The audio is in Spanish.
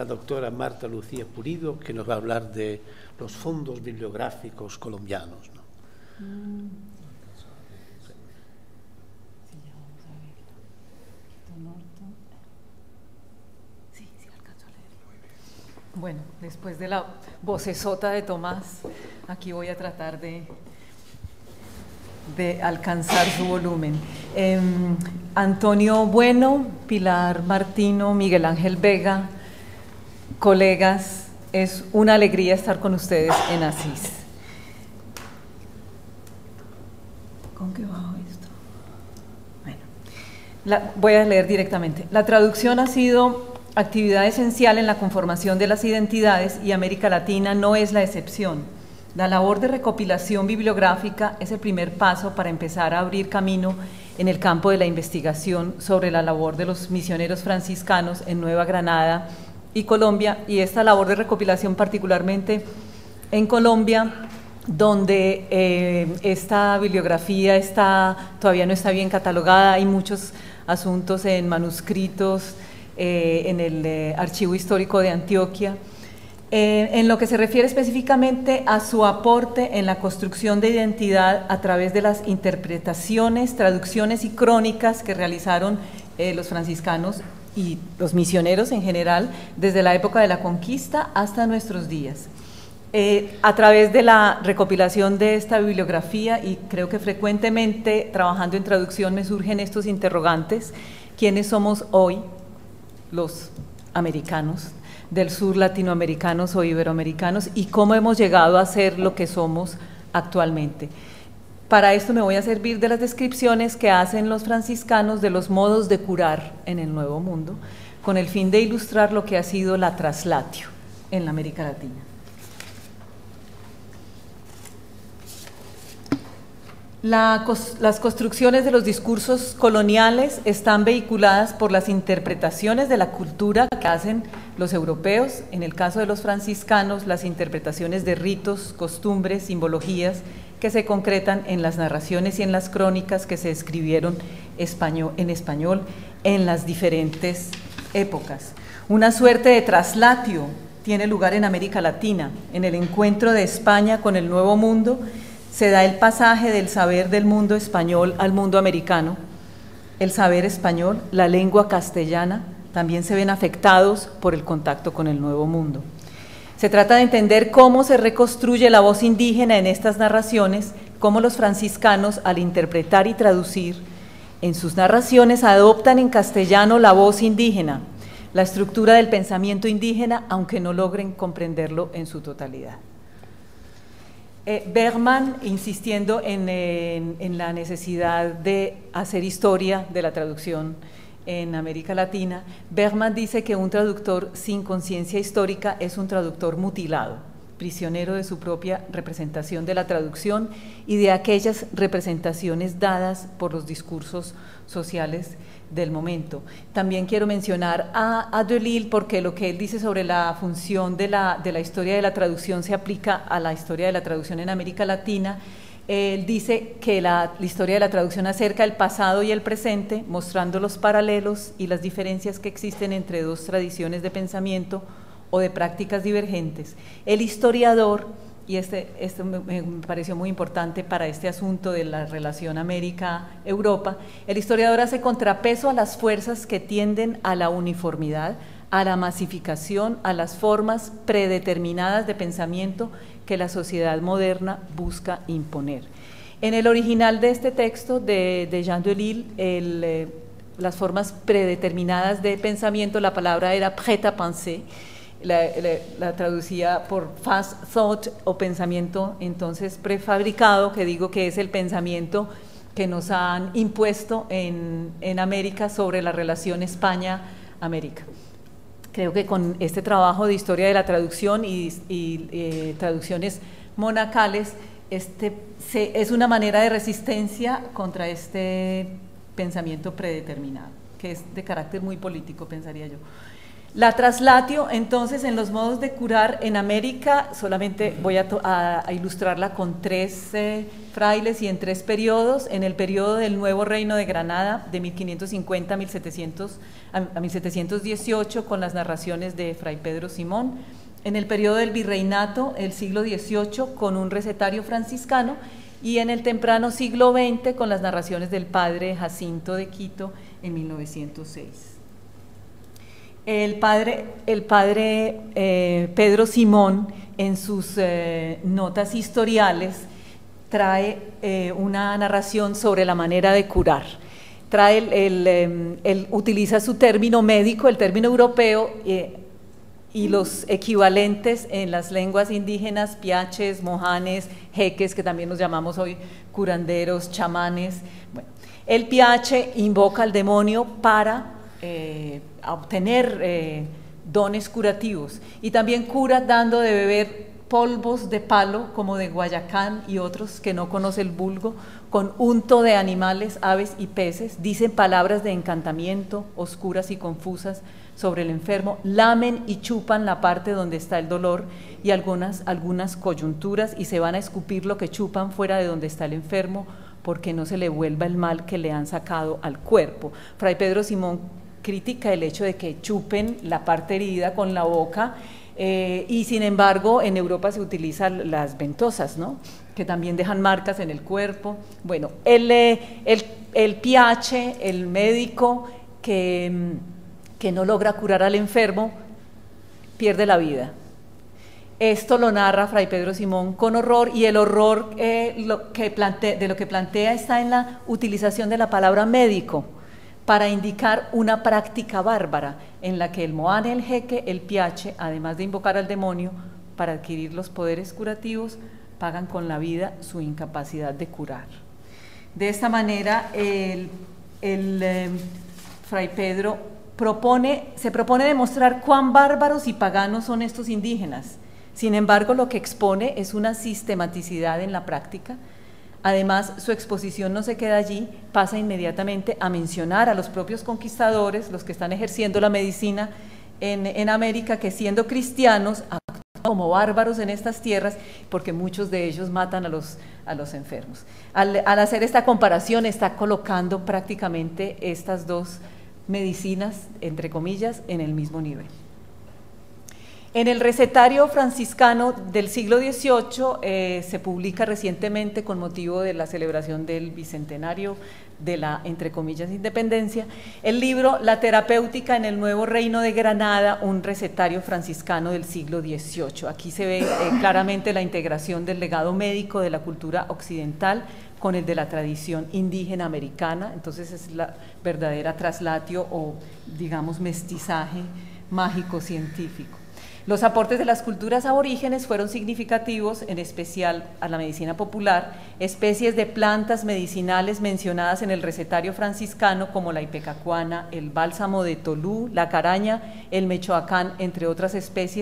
la doctora Marta Lucía Pulido, que nos va a hablar de los fondos bibliográficos colombianos, ¿no? Bueno, después de la vocesota de Tomás, aquí voy a tratar de alcanzar su volumen. Antonio Bueno, Pilar Martino, Miguel Ángel Vega, colegas, es una alegría estar con ustedes en Asís. ¿Con qué bajo esto? Bueno, voy a leer directamente. La traducción ha sido actividad esencial en la conformación de las identidades y América Latina no es la excepción. La labor de recopilación bibliográfica es el primer paso para empezar a abrir camino en el campo de la investigación sobre la labor de los misioneros franciscanos en Nueva Granada y Colombia, y esta labor de recopilación particularmente en Colombia, donde esta bibliografía todavía no está bien catalogada, hay muchos asuntos en manuscritos, en el Archivo Histórico de Antioquia. En lo que se refiere específicamente a su aporte en la construcción de identidad a través de las interpretaciones, traducciones y crónicas que realizaron los franciscanos y los misioneros en general desde la época de la conquista hasta nuestros días. A través de la recopilación de esta bibliografía, y creo que frecuentemente trabajando en traducción me surgen estos interrogantes: ¿quiénes somos hoy los americanos del sur, latinoamericanos o iberoamericanos, y cómo hemos llegado a ser lo que somos actualmente? Para esto me voy a servir de las descripciones que hacen los franciscanos de los modos de curar en el Nuevo Mundo, con el fin de ilustrar lo que ha sido la traslatio en la América Latina. Las construcciones de los discursos coloniales están vehiculadas por las interpretaciones de la cultura que hacen los europeos, en el caso de los franciscanos, las interpretaciones de ritos, costumbres, simbologías que se concretan en las narraciones y en las crónicas que se escribieron en español en las diferentes épocas. Una suerte de traslatio tiene lugar en América Latina, en el encuentro de España con el Nuevo Mundo. Se da el pasaje del saber del mundo español al mundo americano. El saber español, la lengua castellana, también se ven afectados por el contacto con el Nuevo Mundo. Se trata de entender cómo se reconstruye la voz indígena en estas narraciones, cómo los franciscanos, al interpretar y traducir, en sus narraciones adoptan en castellano la voz indígena, la estructura del pensamiento indígena, aunque no logren comprenderlo en su totalidad. Bergman, insistiendo en la necesidad de hacer historia de la traducción en América Latina, Bergman dice que un traductor sin conciencia histórica es un traductor mutilado, prisionero de su propia representación de la traducción y de aquellas representaciones dadas por los discursos sociales del momento. También quiero mencionar a Delille, porque lo que él dice sobre la función de la historia de la traducción se aplica a la historia de la traducción en América Latina. Él dice que la historia de la traducción acerca el pasado y el presente, mostrando los paralelos y las diferencias que existen entre dos tradiciones de pensamiento o de prácticas divergentes. El historiador, y esto me pareció muy importante para este asunto de la relación América-Europa, el historiador hace contrapeso a las fuerzas que tienden a la uniformidad, a la masificación, a las formas predeterminadas de pensamiento que la sociedad moderna busca imponer. En el original de este texto de Jean Delille, las formas predeterminadas de pensamiento, la palabra era prêt à penser, la traducía por fast thought o pensamiento entonces prefabricado, que digo que es el pensamiento que nos han impuesto en América sobre la relación España-América. Creo que con este trabajo de historia de la traducción y traducciones monacales, es una manera de resistencia contra este pensamiento predeterminado, que es de carácter muy político, pensaría yo. La traslatio, entonces, en los modos de curar en América, solamente voy a ilustrarla con 3 frailes y en 3 periodos. En el periodo del Nuevo Reino de Granada, de 1550 a 1718, con las narraciones de Fray Pedro Simón. En el periodo del Virreinato, el siglo XVIII, con un recetario franciscano. Y en el temprano siglo XX, con las narraciones del padre Jacinto de Quito en 1906. El padre Pedro Simón, en sus notas historiales, trae una narración sobre la manera de curar. Él utiliza su término médico, el término europeo, y los equivalentes en las lenguas indígenas, piaches, mojanes, jeques, que también nos llamamos hoy curanderos, chamanes. Bueno, el piache invoca al demonio para a obtener dones curativos, y también cura dando de beber polvos de palo como de Guayacán y otros que no conoce el vulgo, con unto de animales, aves y peces. Dicen palabras de encantamiento oscuras y confusas sobre el enfermo, lamen y chupan la parte donde está el dolor y algunas coyunturas, y se van a escupir lo que chupan fuera de donde está el enfermo, porque no se le vuelva el mal que le han sacado al cuerpo. Fray Pedro Simón critica el hecho de que chupen la parte herida con la boca, y sin embargo en Europa se utilizan las ventosas, ¿no?, que también dejan marcas en el cuerpo. Bueno, el piache, el médico que no logra curar al enfermo, pierde la vida. Esto lo narra Fray Pedro Simón con horror, y el horror de lo que plantea está en la utilización de la palabra médico para indicar una práctica bárbara en la que el moane, el jeque, el piache, además de invocar al demonio para adquirir los poderes curativos, pagan con la vida su incapacidad de curar. De esta manera, Fray Pedro se propone demostrar cuán bárbaros y paganos son estos indígenas. Sin embargo, lo que expone es una sistematicidad en la práctica. Además, su exposición no se queda allí, pasa inmediatamente a mencionar a los propios conquistadores, los que están ejerciendo la medicina en América, que siendo cristianos actúan como bárbaros en estas tierras, porque muchos de ellos matan a los enfermos. Al hacer esta comparación, está colocando prácticamente estas dos medicinas, entre comillas, en el mismo nivel. En el recetario franciscano del siglo XVIII se publica recientemente, con motivo de la celebración del bicentenario de la, entre comillas, independencia, el libro La terapéutica en el Nuevo Reino de Granada, un recetario franciscano del siglo XVIII. Aquí se ve claramente la integración del legado médico de la cultura occidental con el de la tradición indígena americana. Entonces es la verdadera traslatio, o digamos mestizaje mágico-científico. Los aportes de las culturas aborígenes fueron significativos, en especial a la medicina popular. Especies de plantas medicinales mencionadas en el recetario franciscano, como la ipecacuana, el bálsamo de Tolú, la caraña, el mechoacán, entre otras especies,